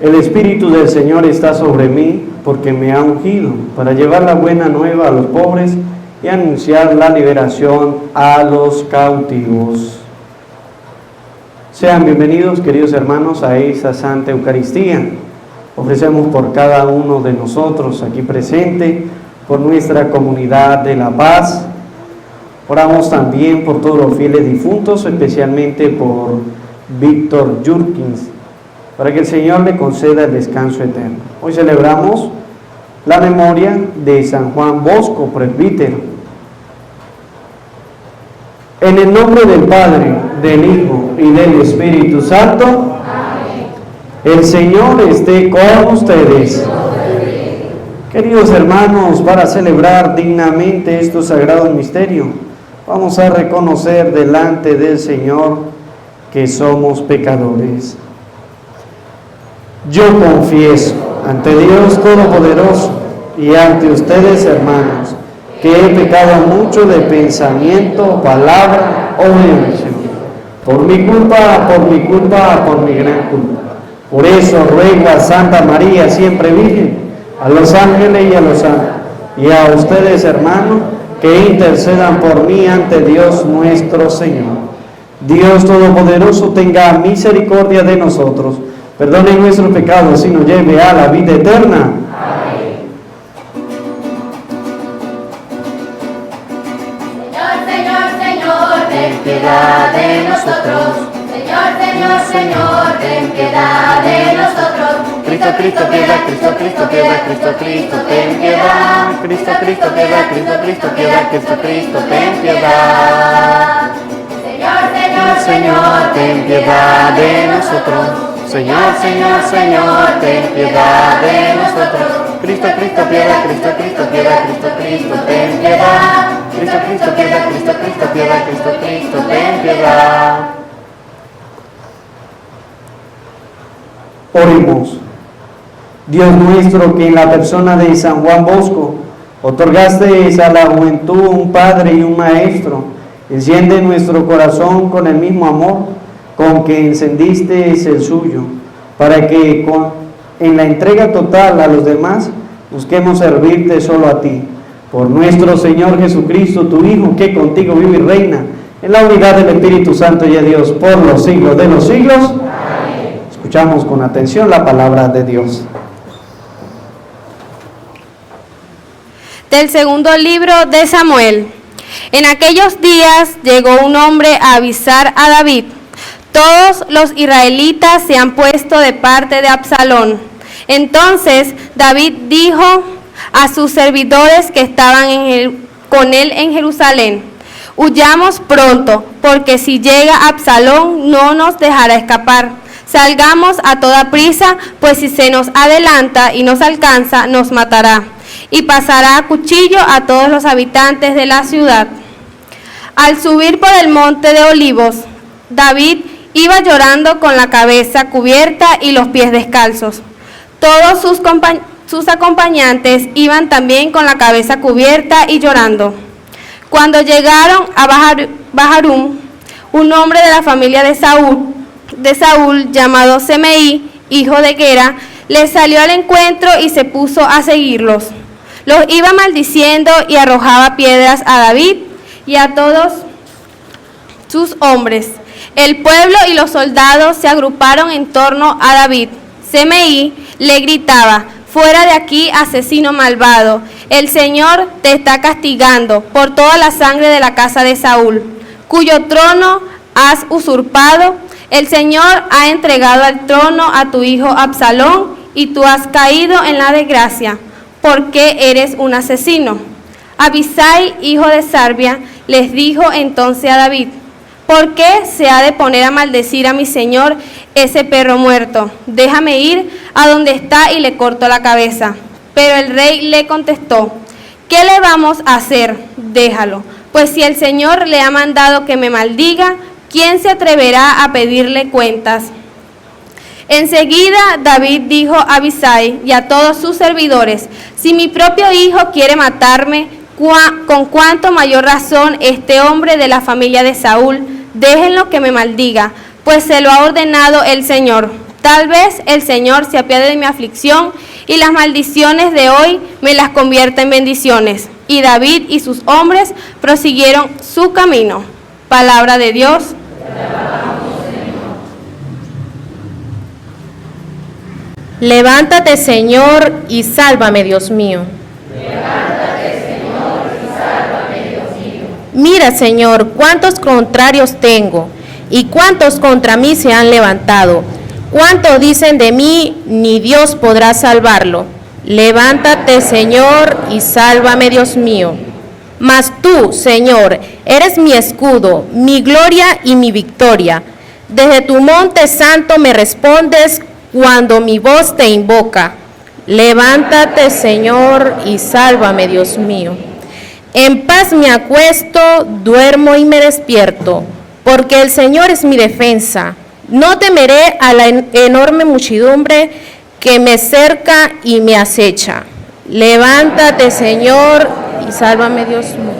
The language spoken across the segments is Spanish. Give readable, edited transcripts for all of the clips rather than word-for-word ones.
El Espíritu del Señor está sobre mí, porque me ha ungido para llevar la buena nueva a los pobres y anunciar la liberación a los cautivos. Sean bienvenidos, queridos hermanos, a esta Santa Eucaristía. Ofrecemos por cada uno de nosotros aquí presente, por nuestra comunidad de La Paz. Oramos también por todos los fieles difuntos, especialmente por Víctor Jurkins, para que el Señor le conceda el descanso eterno. Hoy celebramos la memoria de San Juan Bosco, presbítero. En el nombre del Padre, del Hijo y del Espíritu Santo. Amén. El Señor esté con ustedes. Queridos hermanos, para celebrar dignamente estos sagrados misterios, vamos a reconocer delante del Señor que somos pecadores. Yo confieso ante Dios Todopoderoso y ante ustedes, hermanos, que he pecado mucho de pensamiento, palabra o omisión, por mi culpa, por mi gran culpa. Por eso ruego a Santa María, siempre Virgen, a los ángeles y a los santos, y a ustedes, hermanos, que intercedan por mí ante Dios nuestro Señor. Dios Todopoderoso tenga misericordia de nosotros, perdone nuestros pecados y nos lleve a la vida eterna. Amén. Señor, Señor, Señor, ten piedad de nosotros. Señor, Señor, Señor, ten piedad de nosotros. Cristo, Cristo, piedad, Cristo, Cristo, piedad, Cristo, Cristo, ten piedad. Cristo, Cristo, piedad, Cristo, Cristo, piedad, Cristo, Cristo, ten piedad. Señor, Señor, Señor, ten piedad de nosotros. Señor, Señor, Señor, ten piedad de nosotros. Cristo, Cristo, piedad, Cristo, Cristo, piedad, Cristo, Cristo, ten piedad. Cristo, Cristo, piedad, Cristo, Cristo, piedad, Cristo, Cristo, ten piedad. Oremos. Dios nuestro, que en la persona de San Juan Bosco otorgaste a la juventud un padre y un maestro, enciende nuestro corazón con el mismo amor con que encendiste el suyo, para que en la entrega total a los demás busquemos servirte solo a ti. Por nuestro Señor Jesucristo, tu Hijo, que contigo vive y reina en la unidad del Espíritu Santo y de Dios por los siglos de los siglos. Amén. Escuchamos con atención la palabra de Dios. Del segundo libro de Samuel. En aquellos días llegó un hombre a avisar a David: todos los israelitas se han puesto de parte de Absalón. Entonces David dijo a sus servidores que estaban con él en Jerusalén: huyamos pronto, porque si llega Absalón no nos dejará escapar. Salgamos a toda prisa, pues si se nos adelanta y nos alcanza, nos matará y pasará a cuchillo a todos los habitantes de la ciudad. Al subir por el monte de Olivos, David iba llorando con la cabeza cubierta y los pies descalzos. Todos sus acompañantes iban también con la cabeza cubierta y llorando. Cuando llegaron a Baharum, un hombre de la familia de Saúl llamado Semeí, hijo de Gera, les salió al encuentro y se puso a seguirlos. Los iba maldiciendo y arrojaba piedras a David y a todos sus hombres. El pueblo y los soldados se agruparon en torno a David. Semeí le gritaba: fuera de aquí, asesino malvado. El Señor te está castigando por toda la sangre de la casa de Saúl, cuyo trono has usurpado. El Señor ha entregado al trono a tu hijo Absalón y tú has caído en la desgracia, porque eres un asesino. Abisai, hijo de Sarbia, les dijo entonces a David: ¿por qué se ha de poner a maldecir a mi señor ese perro muerto? Déjame ir a donde está y le corto la cabeza. Pero el rey le contestó: ¿qué le vamos a hacer? Déjalo, pues si el Señor le ha mandado que me maldiga, ¿quién se atreverá a pedirle cuentas? Enseguida David dijo a Abisai y a todos sus servidores: si mi propio hijo quiere matarme, con cuánto mayor razón este hombre de la familia de Saúl, déjenlo que me maldiga, pues se lo ha ordenado el Señor. Tal vez el Señor se apiade de mi aflicción y las maldiciones de hoy me las convierta en bendiciones. Y David y sus hombres prosiguieron su camino. Palabra de Dios. Levántate, Señor, y sálvame, Dios mío. Mira, Señor, cuántos contrarios tengo y cuántos contra mí se han levantado. Cuánto dicen de mí, ni Dios podrá salvarlo. Levántate, Señor, y sálvame, Dios mío. Mas tú, Señor, eres mi escudo, mi gloria y mi victoria. Desde tu monte santo me respondes cuando mi voz te invoca. Levántate, Señor, y sálvame, Dios mío. En paz me acuesto, duermo y me despierto, porque el Señor es mi defensa. No temeré a la enorme muchedumbre que me cerca y me acecha. Levántate, Señor, y sálvame, Dios mío.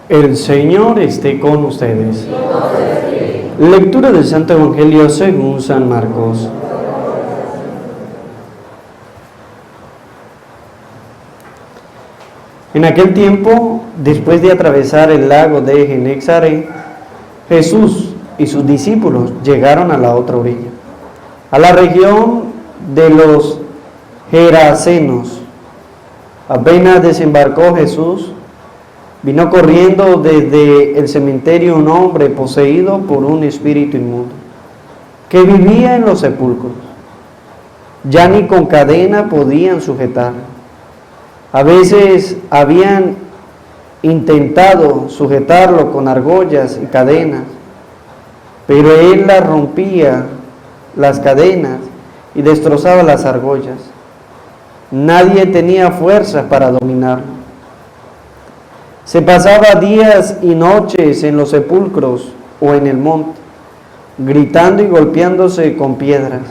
El Señor esté con ustedes. Lectura del Santo Evangelio según San Marcos. En aquel tiempo, después de atravesar el lago de Genesaret, Jesús y sus discípulos llegaron a la otra orilla, a la región de los Gerasenos. Apenas desembarcó Jesús, vino corriendo desde el cementerio un hombre poseído por un espíritu inmundo, que vivía en los sepulcros. Ya ni con cadena podían sujetarlo. A veces habían intentado sujetarlo con argollas y cadenas, pero él las rompía, las cadenas, y destrozaba las argollas. Nadie tenía fuerza para dominarlo. Se pasaba días y noches en los sepulcros o en el monte, gritando y golpeándose con piedras.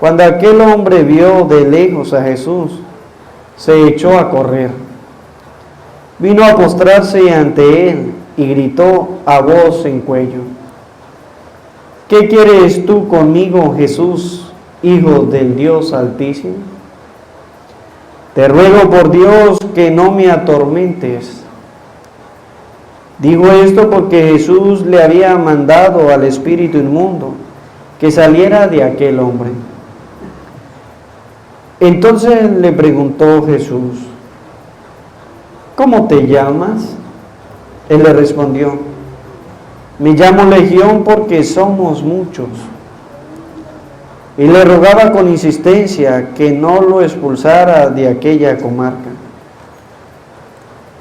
Cuando aquel hombre vio de lejos a Jesús, se echó a correr. Vino a postrarse ante él y gritó a voz en cuello: ¿Qué quieres tú conmigo, Jesús, Hijo del Dios Altísimo? Te ruego por Dios que no me atormentes. Digo esto porque Jesús le había mandado al espíritu inmundo que saliera de aquel hombre. Entonces le preguntó Jesús: ¿Cómo te llamas? Él le respondió: Me llamo Legión porque somos muchos. Y le rogaba con insistencia que no lo expulsara de aquella comarca.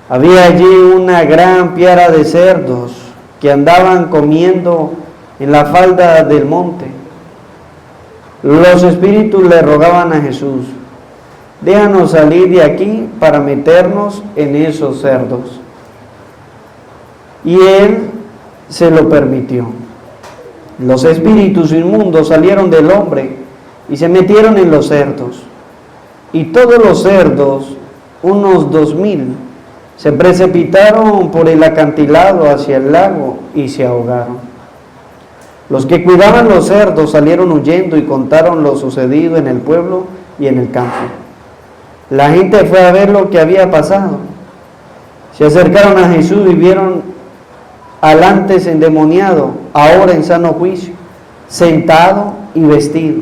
Había allí una gran piara de cerdos que andaban comiendo en la falda del monte. Los espíritus le rogaban a Jesús: déjanos salir de aquí para meternos en esos cerdos. Y él se lo permitió. Los espíritus inmundos salieron del hombre y se metieron en los cerdos. Y todos los cerdos, unos 2000, se precipitaron por el acantilado hacia el lago y se ahogaron. Los que cuidaban los cerdos salieron huyendo y contaron lo sucedido en el pueblo y en el campo. La gente fue a ver lo que había pasado. Se acercaron a Jesús y vieron al antes endemoniado, ahora en sano juicio. sentado y vestido.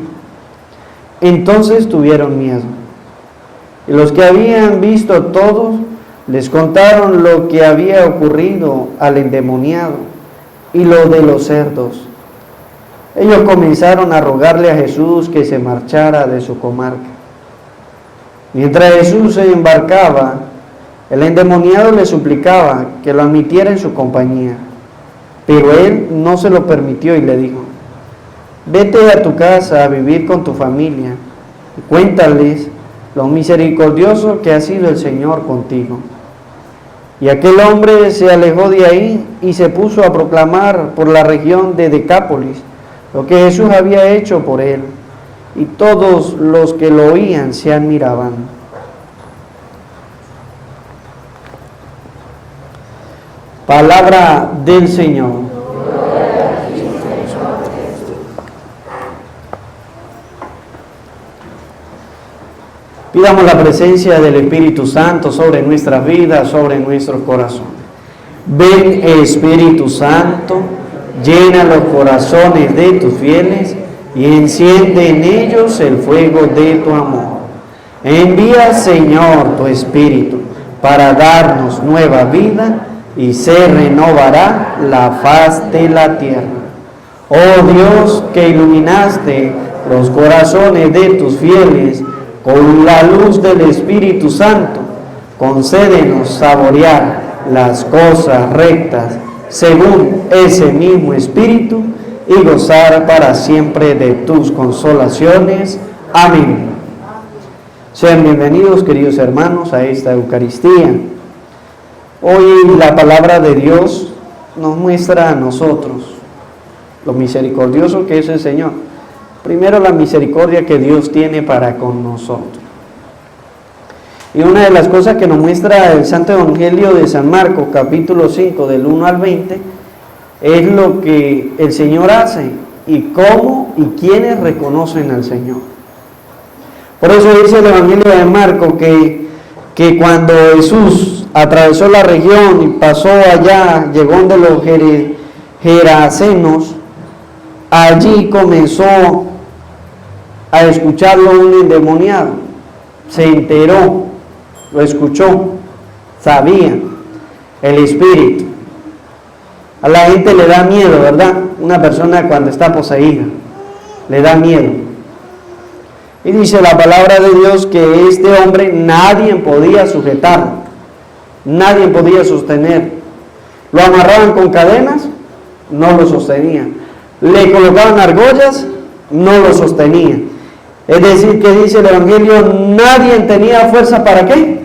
Entonces tuvieron miedo. Y los que habían visto todos les contaron lo que había ocurrido al endemoniado y lo de los cerdos. Ellos comenzaron a rogarle a Jesús que se marchara de su comarca. Mientras Jesús se embarcaba, el endemoniado le suplicaba que lo admitiera en su compañía, pero él no se lo permitió y le dijo: vete a tu casa a vivir con tu familia y cuéntales lo misericordioso que ha sido el Señor contigo. Y aquel hombre se alejó de ahí y se puso a proclamar por la región de Decápolis lo que Jesús había hecho por él, y todos los que lo oían se admiraban. Palabra del Señor. Pidamos la presencia del Espíritu Santo sobre nuestras vidas, sobre nuestros corazones. Ven, Espíritu Santo, llena los corazones de tus fieles y enciende en ellos el fuego de tu amor. Envía, Señor, tu Espíritu para darnos nueva vida y se renovará la faz de la tierra. Oh Dios, que iluminaste los corazones de tus fieles con la luz del Espíritu Santo, concédenos saborear las cosas rectas según ese mismo Espíritu y gozar para siempre de tus consolaciones. Amén. Sean bienvenidos, queridos hermanos, a esta Eucaristía. Hoy la palabra de Dios nos muestra a nosotros lo misericordioso que es el Señor. Primero, la misericordia que Dios tiene para con nosotros. Y una de las cosas que nos muestra el Santo Evangelio de San Marcos, capítulo 5, del 1 al 20, es lo que el Señor hace y cómo y quiénes reconocen al Señor. Por eso dice el Evangelio de Marcos que cuando Jesús atravesó la región y pasó allá, llegó donde los Gerasenos, allí comenzó a escucharlo un endemoniado. Se enteró, lo escuchó, sabía el espíritu. A la gente le da miedo, ¿verdad? Una persona cuando está poseída, le da miedo. Y dice la palabra de Dios que este hombre nadie podía sujetarlo, nadie podía sostener. Lo amarraban con cadenas, no lo sostenía. Le colocaban argollas, no lo sostenía. Es decir, que dice el Evangelio, nadie tenía fuerza ¿para qué?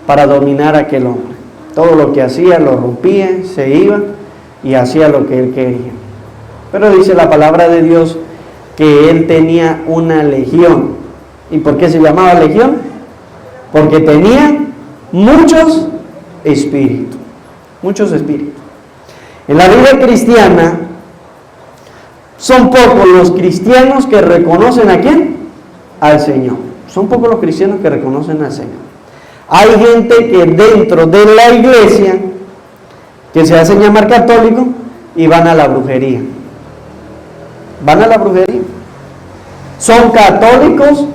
Para dominar a aquel hombre. Todo lo que hacía lo rompía, se iba y hacía lo que él quería. Pero dice la palabra de Dios que él tenía una legión. ¿Y por qué se llamaba legión? Porque tenía muchos espíritus. Muchos espíritus. En la vida cristiana, son pocos los cristianos que reconocen ¿a quién? Al Señor. Son pocos los cristianos que reconocen al Señor. Hay gente que dentro de la iglesia, que se hacen llamar católicos, y van a la brujería. Van a la brujería. Son católicos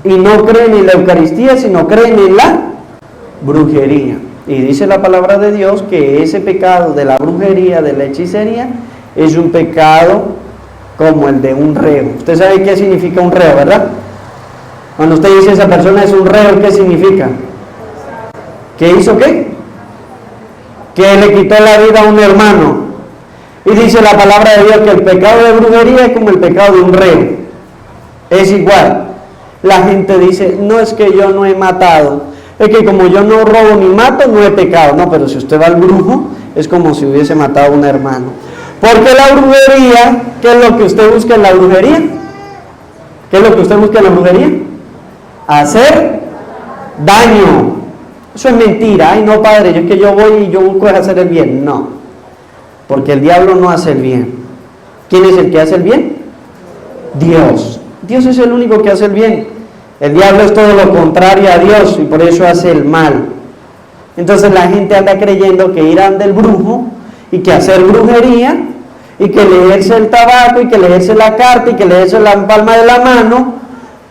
y no creen en la Eucaristía, sino creen en la brujería. Y dice la palabra de Dios que ese pecado de la brujería, de la hechicería, es un pecado como el de un reo. Usted sabe qué significa un reo, ¿verdad? Cuando usted dice esa persona es un reo, ¿qué significa? ¿Qué hizo qué? Que le quitó la vida a un hermano. Y dice la palabra de Dios que el pecado de brujería es como el pecado de un reo. Es igual. La gente dice, no es que yo no he matado, es que como yo no robo ni mato, no he pecado. No, pero si usted va al brujo, es como si hubiese matado a un hermano. Porque la brujería, ¿qué es lo que usted busca en la brujería? ¿Qué es lo que usted busca en la brujería? Hacer daño. Eso es mentira. Ay, no, padre, yo es que yo voy y yo busco hacer el bien. No, porque el diablo no hace el bien. ¿Quién es el que hace el bien? Dios. Dios es el único que hace el bien. El diablo es todo lo contrario a Dios y por eso hace el mal. Entonces la gente anda creyendo que ir ante el brujo y que hacer brujería y que leerse el tabaco, y que leerse la carta, y que leerse la palma de la mano,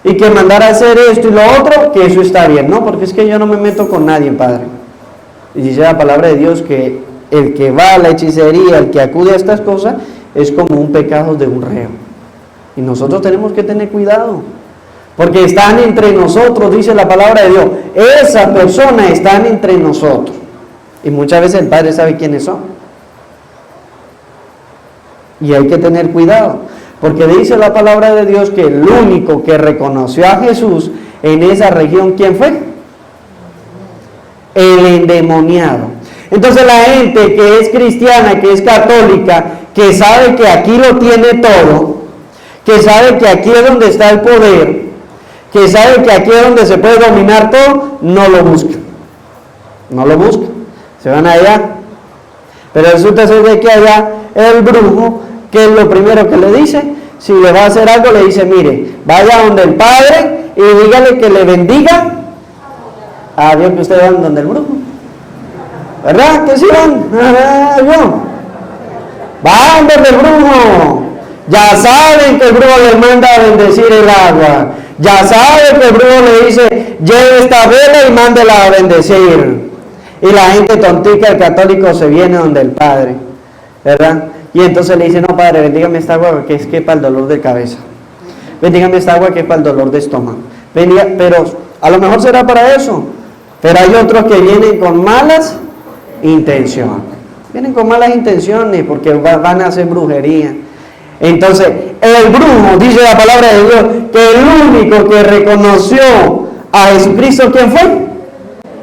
y que mandar a hacer esto y lo otro, que eso está bien, ¿no? Porque es que yo no me meto con nadie, Padre. Y dice la palabra de Dios que el que va a la hechicería, el que acude a estas cosas, es como un pecado de un reo. Y nosotros tenemos que tener cuidado, porque están entre nosotros, dice la palabra de Dios. Esas personas están entre nosotros. Y muchas veces el Padre sabe quiénes son. Y hay que tener cuidado, porque dice la palabra de Dios que el único que reconoció a Jesús en esa región, ¿quién fue? El endemoniado. Entonces la gente que es cristiana, que es católica, que sabe que aquí lo tiene todo, que sabe que aquí es donde está el poder, que sabe que aquí es donde se puede dominar todo, no lo busca. No lo busca. Se van allá. Pero resulta ser de que allá el brujo, ¿qué es lo primero que le dice? Si le va a hacer algo, le dice, mire, vaya donde el Padre y dígale que le bendiga a Dios, que ustedes van donde el brujo. ¿Verdad? ¿Que sí van? Van donde el brujo. Ya saben que el brujo les manda a bendecir el agua. Ya saben que el brujo le dice, lleve esta vela y mándela a bendecir. Y la gente tontica, el católico, se viene donde el Padre, ¿verdad? Y entonces le dice, no, Padre, bendígame esta agua que es que para el dolor de cabeza. Bendígame esta agua que es para el dolor de estómago. Pero a lo mejor será para eso. Pero hay otros que vienen con malas intenciones. Vienen con malas intenciones porque van a hacer brujería. Entonces, el brujo, dice la palabra de Dios, que el único que reconoció a Jesucristo, ¿quién fue?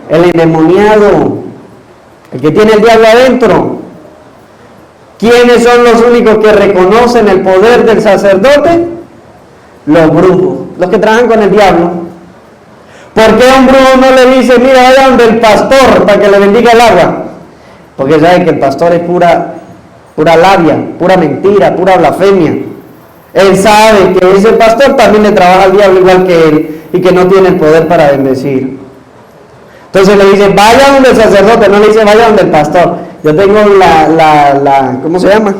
El endemoniado, el que tiene el diablo adentro. ¿Quiénes son los únicos que reconocen el poder del sacerdote? Los brujos, los que trabajan con el diablo. ¿Por qué un brujo no le dice, mira, vaya donde el pastor para que le bendiga el agua? Porque sabe que el pastor es pura labia, pura mentira, pura blasfemia. Él sabe que ese pastor también le trabaja al diablo igual que él y que no tiene el poder para bendecir. Entonces le dice, vaya donde el sacerdote, no le dice, vaya donde el pastor. Yo tengo ¿cómo se llama?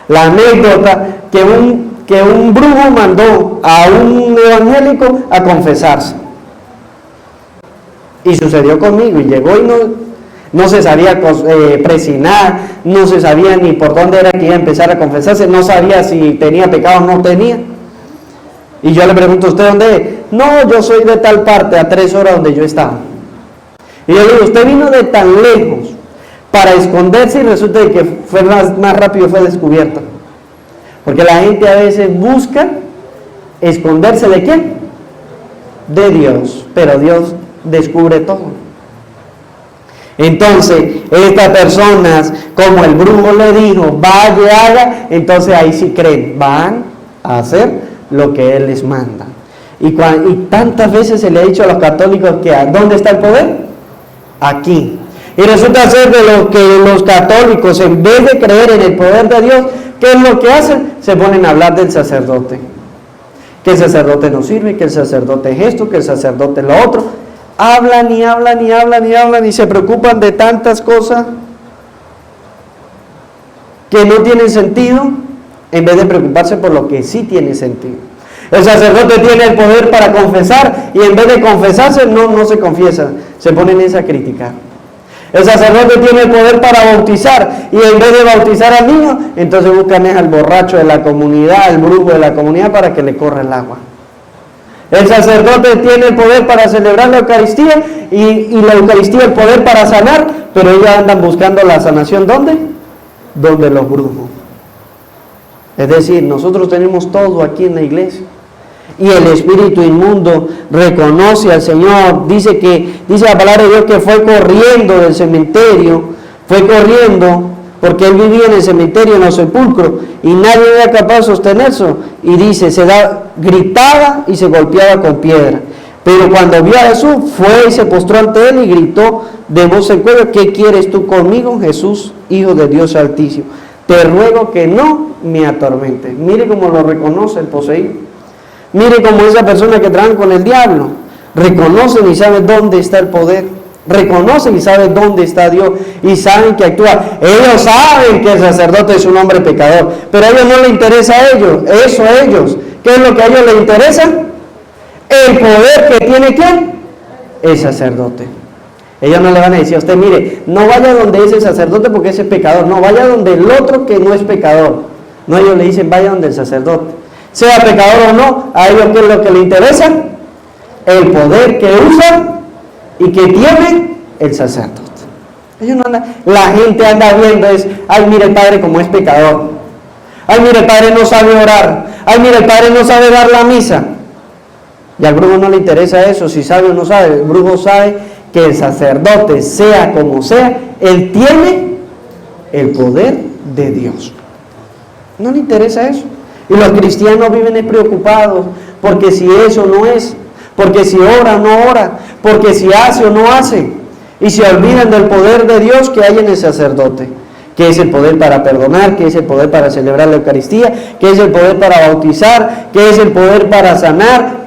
La anécdota que un brujo mandó a un evangélico a confesarse. Y sucedió conmigo, y llegó y no se sabía presinar, no se sabía ni por dónde era que iba a empezar a confesarse, no sabía si tenía pecado o no tenía. Y yo le pregunto, ¿usted dónde es? No, yo soy de tal parte, a 3 horas donde yo estaba. Y yo le digo, usted vino de tan lejos para esconderse y resulta que fue más rápido, fue descubierto. Porque la gente a veces busca esconderse ¿de quién? De Dios, pero Dios descubre todo. Entonces, estas personas, como el brujo le dijo, vaya y haga, entonces ahí sí creen, van a hacer lo que Él les manda. Y tantas veces se le ha dicho a los católicos que ¿dónde está el poder? Aquí. Y resulta ser de lo que los católicos, en vez de creer en el poder de Dios, ¿qué es lo que hacen? Se ponen a hablar del sacerdote. Que el sacerdote no sirve, que el sacerdote es esto, que el sacerdote es lo otro. Hablan y hablan y hablan y hablan y se preocupan de tantas cosas que no tienen sentido, en vez de preocuparse por lo que sí tiene sentido. El sacerdote tiene el poder para confesar y en vez de confesarse no se confiesa, se ponen a criticar. El sacerdote tiene el poder para bautizar y en vez de bautizar al niño, entonces buscan al borracho de la comunidad, al brujo de la comunidad para que le corra el agua. El sacerdote tiene el poder para celebrar la Eucaristía y la Eucaristía el poder para sanar, pero ellos andan buscando la sanación ¿dónde? Donde los brujos. Es decir, nosotros tenemos todo aquí en la iglesia. Y el espíritu inmundo reconoce al Señor. Dice la palabra de Dios que fue corriendo del cementerio, fue corriendo porque él vivía en el cementerio, en los sepulcros, y nadie era capaz de sostenerse. Y dice, gritaba y se golpeaba con piedra. Pero cuando vio a Jesús, fue y se postró ante él y gritó de voz en cuello, ¿qué quieres tú conmigo, Jesús, Hijo de Dios Altísimo? Te ruego que no me atormentes. Mire cómo lo reconoce el poseído. Mire cómo esa persona que trabaja con el diablo reconocen y saben dónde está el poder. Reconocen y saben dónde está Dios y saben que actúa. Ellos saben que el sacerdote es un hombre pecador, pero a ellos no les interesa a ellos. ¿Qué es lo que a ellos les interesa? El poder que tiene ¿quién? El sacerdote. Ellos no le van a decir a usted, mire, no vaya donde ese sacerdote porque ese es pecador, no, vaya donde el otro que no es pecador. No, ellos le dicen, vaya donde el sacerdote. Sea pecador o no, a ellos ¿qué es lo que les interesa? El poder que usa y que tiene el sacerdote. Ellos no andan, la gente anda viendo es, ay, mire el padre como es pecador. Ay, mire el padre no sabe orar. Ay, mire el padre no sabe dar la misa. Y al brujo no le interesa eso, si sabe o no sabe. El brujo sabe que el sacerdote, sea como sea, él tiene el poder de Dios. No le interesa eso. Y los cristianos viven preocupados porque si eso no es, porque si ora o no ora, porque si hace o no hace, y se olvidan del poder de Dios que hay en el sacerdote, que es el poder para perdonar, que es el poder para celebrar la Eucaristía, que es el poder para bautizar, que es el poder para sanar,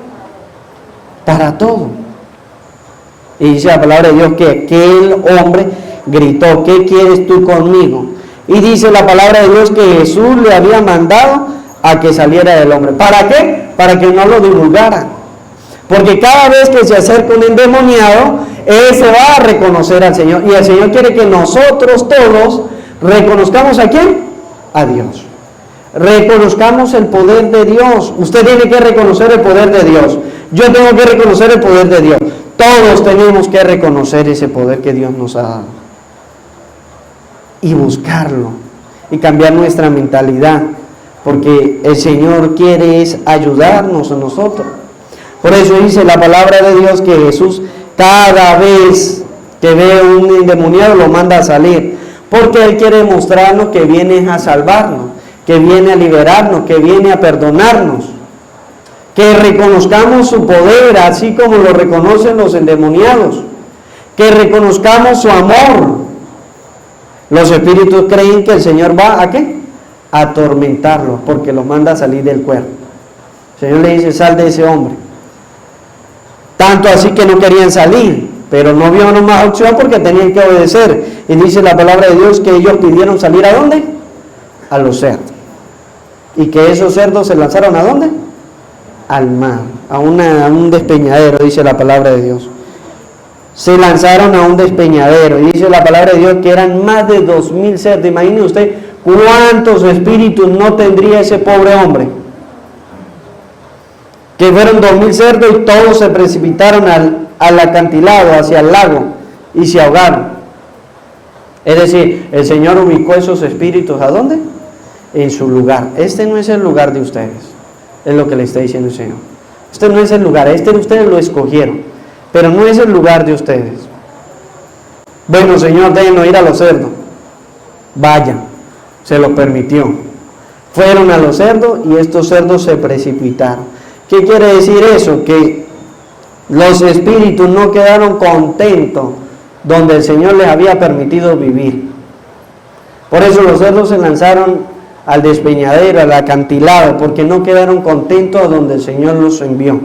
para todo. Y dice la palabra de Dios que aquel hombre gritó, ¿qué quieres tú conmigo? Y dice la palabra de Dios que Jesús le había mandado a que saliera del hombre. ¿Para qué? Para que no lo divulgara. Porque cada vez que se acerca un endemoniado, él se va a reconocer al Señor. Y el Señor quiere que nosotros todos reconozcamos ¿a quién? A Dios. Reconozcamos el poder de Dios. Usted tiene que reconocer el poder de Dios. Yo tengo que reconocer el poder de Dios. Todos tenemos que reconocer ese poder que Dios nos ha dado. Y buscarlo. Y cambiar nuestra mentalidad. Porque el Señor quiere es ayudarnos a nosotros. Por eso dice la palabra de Dios que Jesús cada vez que ve un endemoniado lo manda a salir. Porque Él quiere mostrarnos que viene a salvarnos, que viene a liberarnos, que viene a perdonarnos. Que reconozcamos su poder, así como lo reconocen los endemoniados. Que reconozcamos su amor. Los espíritus creen que el Señor va ¿a qué? A atormentarlos, porque los manda a salir del cuerpo. El Señor le dice, sal de ese hombre. Tanto así que no querían salir, pero no vio más opción porque tenían que obedecer. Y dice la palabra de Dios que ellos pidieron salir ¿a dónde? A los cerdos. Y que esos cerdos se lanzaron ¿a dónde? Al mar, a un despeñadero, dice la palabra de Dios. Se lanzaron a un despeñadero, y dice la palabra de Dios que eran más de 2000 cerdos. Imagine usted cuántos espíritus no tendría ese pobre hombre. Que fueron 2000 cerdos y todos se precipitaron al acantilado, hacia el lago, y se ahogaron. Es decir, el Señor ubicó esos espíritus ¿a dónde? En su lugar. Este no es el lugar de ustedes. Es lo que le está diciendo el Señor. Este no es el lugar, ustedes lo escogieron, pero no es el lugar de ustedes. Bueno, Señor, déjenlo ir a los cerdos. Vayan, se lo permitió. Fueron a los cerdos y estos cerdos se precipitaron. ¿Qué quiere decir eso? Que los espíritus no quedaron contentos donde el Señor les había permitido vivir. Por eso los cerdos se lanzaron al despeñadero, al acantilado, porque no quedaron contentos a donde el Señor los envió,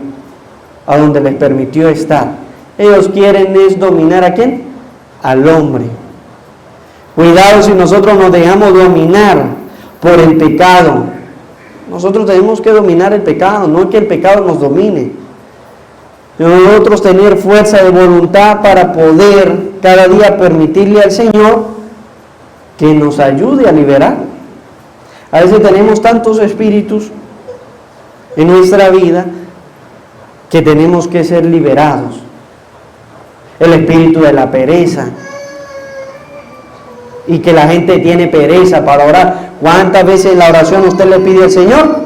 a donde les permitió estar. Ellos quieren es dominar ¿a quién? Al hombre. Cuidado si nosotros nos dejamos dominar por el pecado. Nosotros tenemos que dominar el pecado, no que el pecado nos domine. Nosotros tener fuerza de voluntad para poder cada día permitirle al Señor que nos ayude a liberar. A veces tenemos tantos espíritus en nuestra vida que tenemos que ser liberados. El espíritu de la pereza. Y que la gente tiene pereza para orar. ¿Cuántas veces en la oración usted le pide al Señor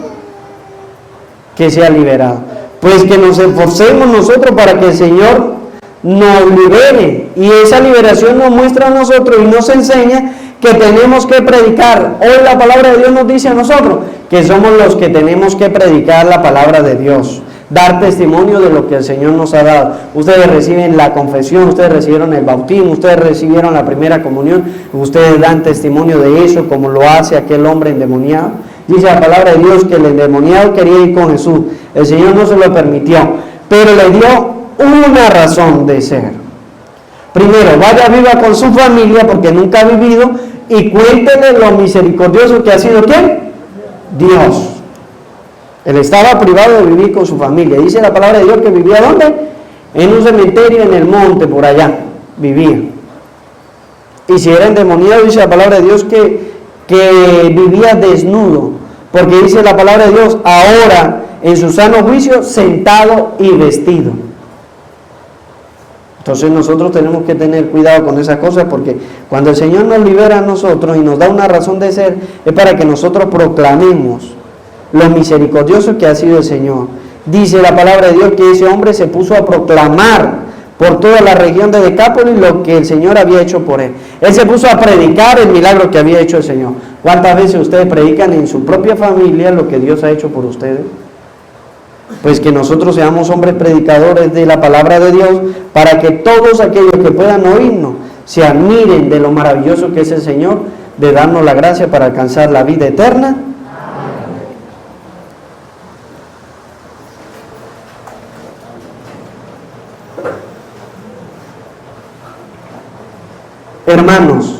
que sea liberado? Pues que nos esforcemos nosotros para que el Señor nos libere. Y esa liberación nos muestra a nosotros y nos enseña que tenemos que predicar. Hoy la palabra de Dios nos dice a nosotros que somos los que tenemos que predicar la palabra de Dios, dar testimonio de lo que el Señor nos ha dado. Ustedes reciben la confesión, ustedes recibieron el bautismo, ustedes recibieron la primera comunión, ustedes dan testimonio de eso como lo hace aquel hombre endemoniado. Dice la palabra de Dios que el endemoniado quería ir con Jesús, el Señor no se lo permitió, pero le dio una razón de ser. Primero, vaya viva con su familia porque nunca ha vivido y cuéntele lo misericordioso que ha sido ¿quién? Dios. Él estaba privado de vivir con su familia. Dice la palabra de Dios que vivía ¿dónde? En un cementerio en el monte, por allá, vivía. Y si era endemoniado, dice la palabra de Dios que vivía desnudo. Porque dice la palabra de Dios, ahora en su sano juicio, sentado y vestido. Entonces nosotros tenemos que tener cuidado con esas cosas porque cuando el Señor nos libera a nosotros y nos da una razón de ser, es para que nosotros proclamemos lo misericordioso que ha sido el Señor. Dice la palabra de Dios que ese hombre se puso a proclamar por toda la región de Decápolis lo que el Señor había hecho por él. Él se puso a predicar el milagro que había hecho el Señor. ¿Cuántas veces ustedes predican en su propia familia lo que Dios ha hecho por ustedes? Pues que nosotros seamos hombres predicadores de la palabra de Dios para que todos aquellos que puedan oírnos se admiren de lo maravilloso que es el Señor, de darnos la gracia para alcanzar la vida eterna. Hermanos,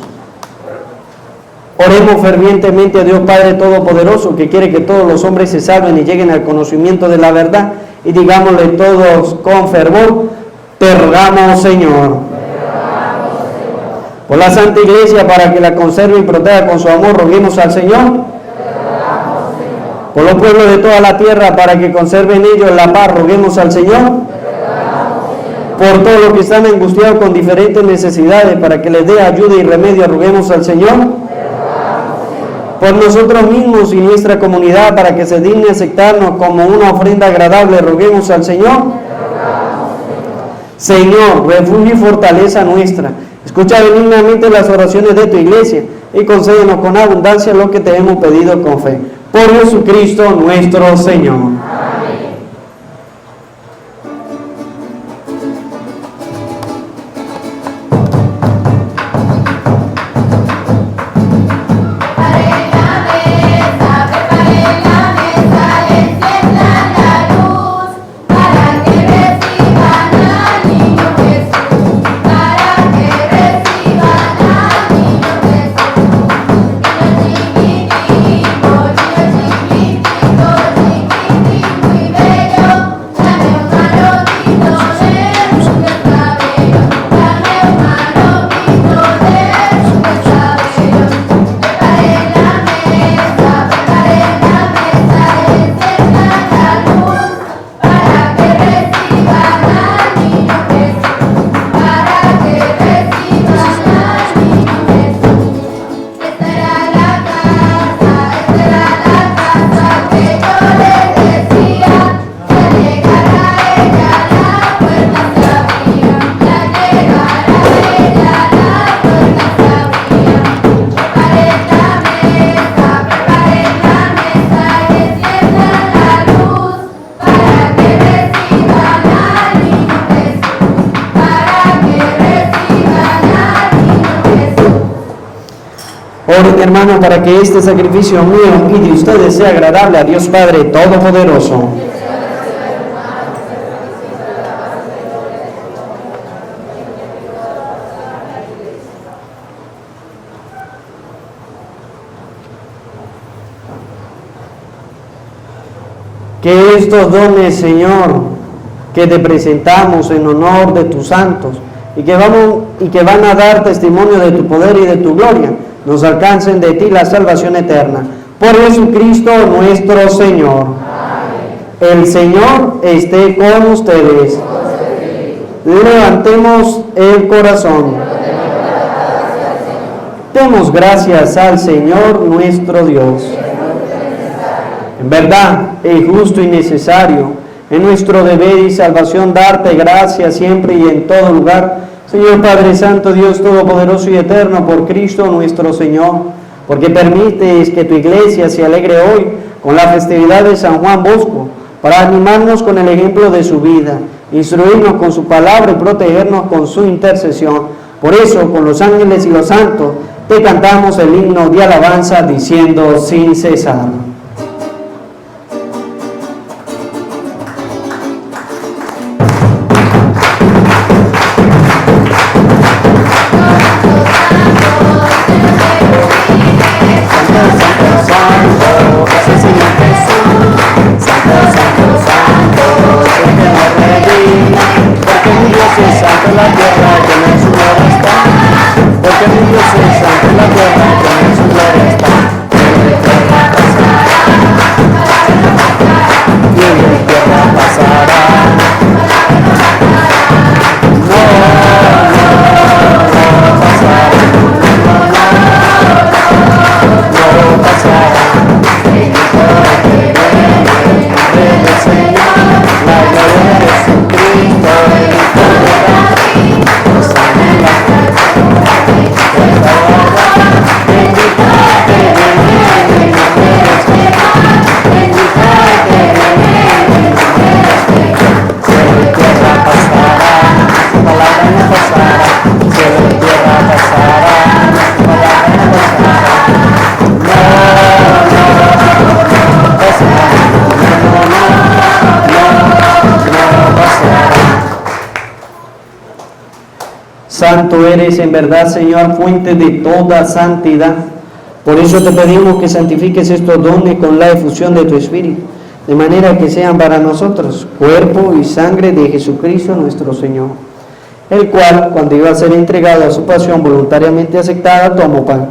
oremos fervientemente a Dios Padre Todopoderoso, que quiere que todos los hombres se salven y lleguen al conocimiento de la verdad, y digámosle todos con fervor, te rogamos, Señor, por la Santa Iglesia, para que la conserve y proteja con su amor, roguemos al Señor. Por los pueblos de toda la tierra, para que conserven ellos la paz, roguemos al Señor. Por todos los que están angustiados con diferentes necesidades, para que les dé ayuda y remedio, roguemos al Señor. Por nosotros mismos y nuestra comunidad, para que se digne aceptarnos como una ofrenda agradable, roguemos al Señor. Señor, refugio y fortaleza nuestra, escucha benignamente las oraciones de tu iglesia y concédenos con abundancia lo que te hemos pedido con fe. Por Jesucristo nuestro Señor. Oren, hermano, para que este sacrificio mío y de ustedes sea agradable a Dios Padre Todopoderoso. Que estos dones, Señor, que te presentamos en honor de tus santos y que van a dar testimonio de tu poder y de tu gloria, nos alcancen de ti la salvación eterna. Por Jesucristo nuestro Señor. Amén. El Señor esté con ustedes. Levantemos el corazón. Demos gracias al Señor nuestro Dios. En verdad es justo y necesario, en nuestro deber y salvación, darte gracias siempre y en todo lugar, Señor Padre Santo, Dios Todopoderoso y Eterno, por Cristo nuestro Señor, porque permites que tu iglesia se alegre hoy con la festividad de San Juan Bosco, para animarnos con el ejemplo de su vida, instruirnos con su palabra y protegernos con su intercesión. Por eso, con los ángeles y los santos, te cantamos el himno de alabanza diciendo sin cesar. santo eres en verdad, Señor, fuente de toda santidad. Por eso te pedimos que santifiques estos dones con la efusión de tu Espíritu, de manera que sean para nosotros cuerpo y sangre de Jesucristo nuestro Señor, el cual, cuando iba a ser entregado a su pasión voluntariamente aceptada, tomó pan.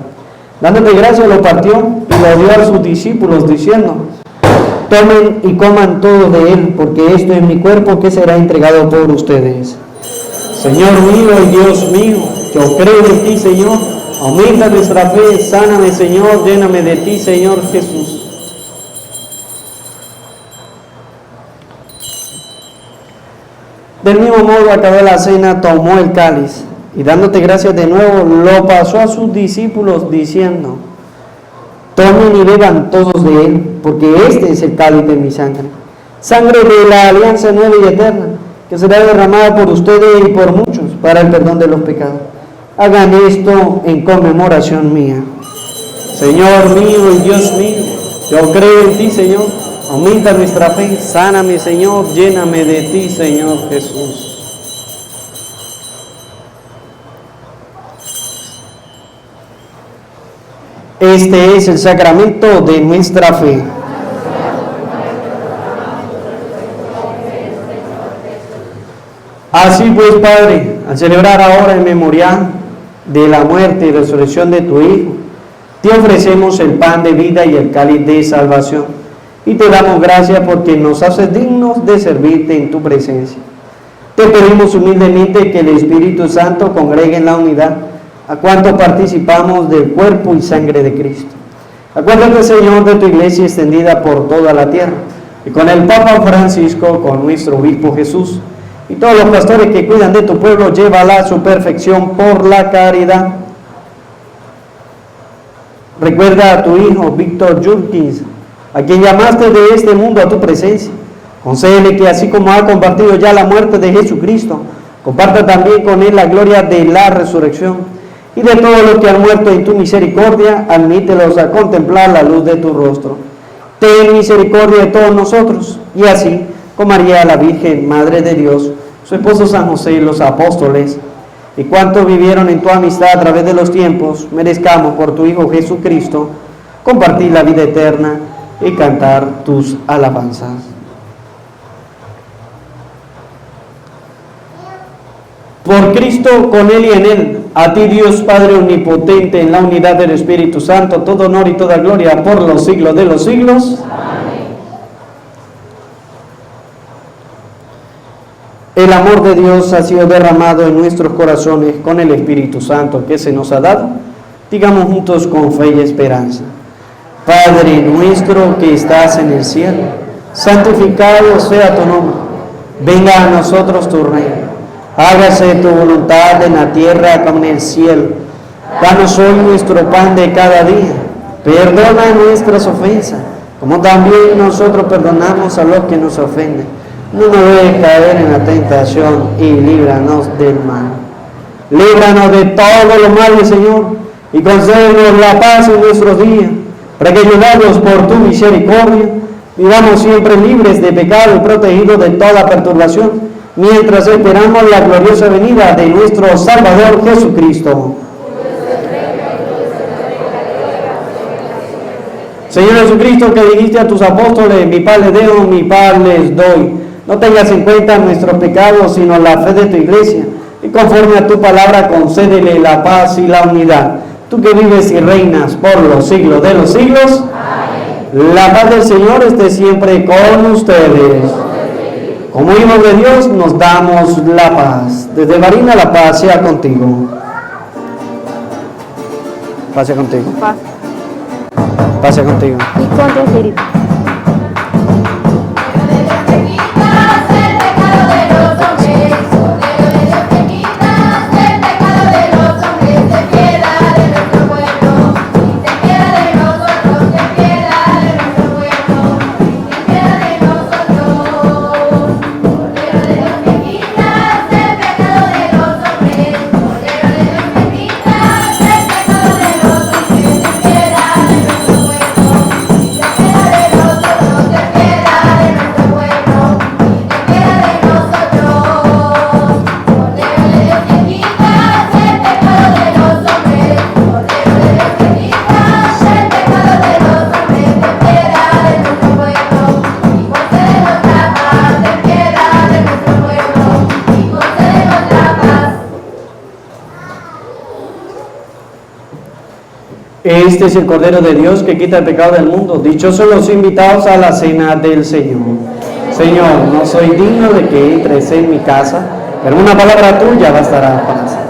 Dándote gracias, lo partió y lo dio a sus discípulos, diciendo: tomen y coman todos de él, porque esto es mi cuerpo que será entregado por ustedes. Señor mío y Dios mío, yo creo en ti, Señor. Aumenta nuestra fe, sáname, Señor, lléname de ti, Señor Jesús. Del mismo modo, acabó la cena, tomó el cáliz y dándote gracias de nuevo, lo pasó a sus discípulos diciendo: tomen y beban todos de él, porque este es el cáliz de mi sangre, sangre de la alianza nueva y eterna, que será derramada por ustedes y por muchos para el perdón de los pecados. Hagan esto en conmemoración mía. Señor mío y Dios mío, yo creo en ti, Señor. Aumenta nuestra fe, sáname, Señor, lléname de ti, Señor Jesús. Este es el sacramento de nuestra fe. Así pues, Padre, al celebrar ahora en memorial de la muerte y resurrección de tu Hijo, te ofrecemos el pan de vida y el cáliz de salvación, y te damos gracias porque nos haces dignos de servirte en tu presencia. Te pedimos humildemente que el Espíritu Santo congregue en la unidad a cuantos participamos del cuerpo y sangre de Cristo. Acuérdate, Señor, de tu iglesia extendida por toda la tierra, y con el Papa Francisco, con nuestro obispo Jesús, y todos los pastores que cuidan de tu pueblo, llévala a su perfección por la caridad. Recuerda a tu hijo Víctor Jurkins, a quien llamaste de este mundo a tu presencia. Concédele que así como ha compartido ya la muerte de Jesucristo, comparta también con él la gloria de la resurrección. Y de todos los que han muerto en tu misericordia, admítelos a contemplar la luz de tu rostro. Ten misericordia de todos nosotros, y así, con María la Virgen, Madre de Dios, su esposo San José y los apóstoles, y cuantos vivieron en tu amistad a través de los tiempos, merezcamos por tu Hijo Jesucristo compartir la vida eterna y cantar tus alabanzas. Por Cristo, con Él y en Él, a ti Dios Padre Omnipotente, en la unidad del Espíritu Santo, todo honor y toda gloria por los siglos de los siglos. El amor de Dios ha sido derramado en nuestros corazones con el Espíritu Santo que se nos ha dado. Digamos juntos con fe y esperanza: Padre nuestro que estás en el cielo, santificado sea tu nombre. Venga a nosotros tu reino. Hágase tu voluntad en la tierra como en el cielo. Danos hoy nuestro pan de cada día. Perdona nuestras ofensas, como también nosotros perdonamos a los que nos ofenden. No nos dejes caer en la tentación y líbranos del mal. Líbranos de todo lo malo, Señor, y concédenos la paz en nuestros días, para que, ayudados por tu misericordia, vivamos siempre libres de pecado y protegidos de toda perturbación, mientras esperamos la gloriosa venida de nuestro Salvador Jesucristo. Señor Jesucristo, que dijiste a tus apóstoles: mi paz les dejo, mi paz les doy. No tengas en cuenta nuestros pecados, sino la fe de tu iglesia, y conforme a tu palabra concédele la paz y la unidad. Tú que vives y reinas por los siglos de los siglos. Amén. La paz del Señor esté siempre con ustedes. Como hijos de Dios nos damos la paz. Desde Marina, la paz sea contigo. Paz sea contigo. Paz. Paz sea contigo. Y con tu espíritu. Los Este es el Cordero de Dios que quita el pecado del mundo. Dichosos los invitados a la cena del Señor. Señor, no soy digno de que entres en mi casa, pero una palabra tuya bastará para salvar.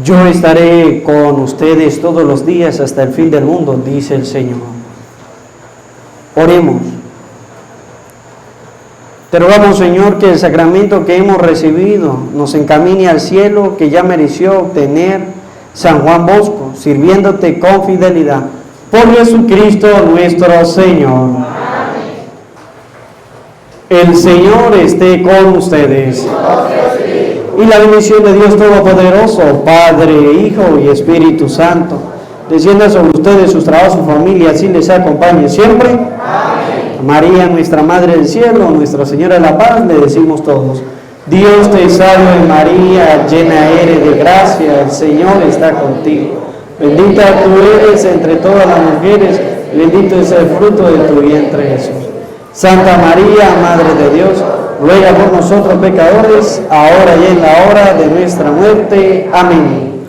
Yo estaré con ustedes todos los días hasta el fin del mundo, dice el Señor. Oremos. Te rogamos, Señor, que el sacramento que hemos recibido nos encamine al cielo que ya mereció obtener San Juan Bosco, sirviéndote con fidelidad. Por Jesucristo nuestro Señor. Amén. El Señor esté con ustedes. Y la bendición de Dios Todopoderoso, Padre, Hijo y Espíritu Santo, descienda sobre ustedes, sus trabajos, su familia, así les acompañe siempre. Amén. María, nuestra Madre del Cielo, Nuestra Señora de la Paz, le decimos todos: Dios te salve María, llena eres de gracia, el Señor está contigo. Bendita tú eres entre todas las mujeres, bendito es el fruto de tu vientre Jesús. Santa María, Madre de Dios, ruega por nosotros pecadores, ahora y en la hora de nuestra muerte. Amén.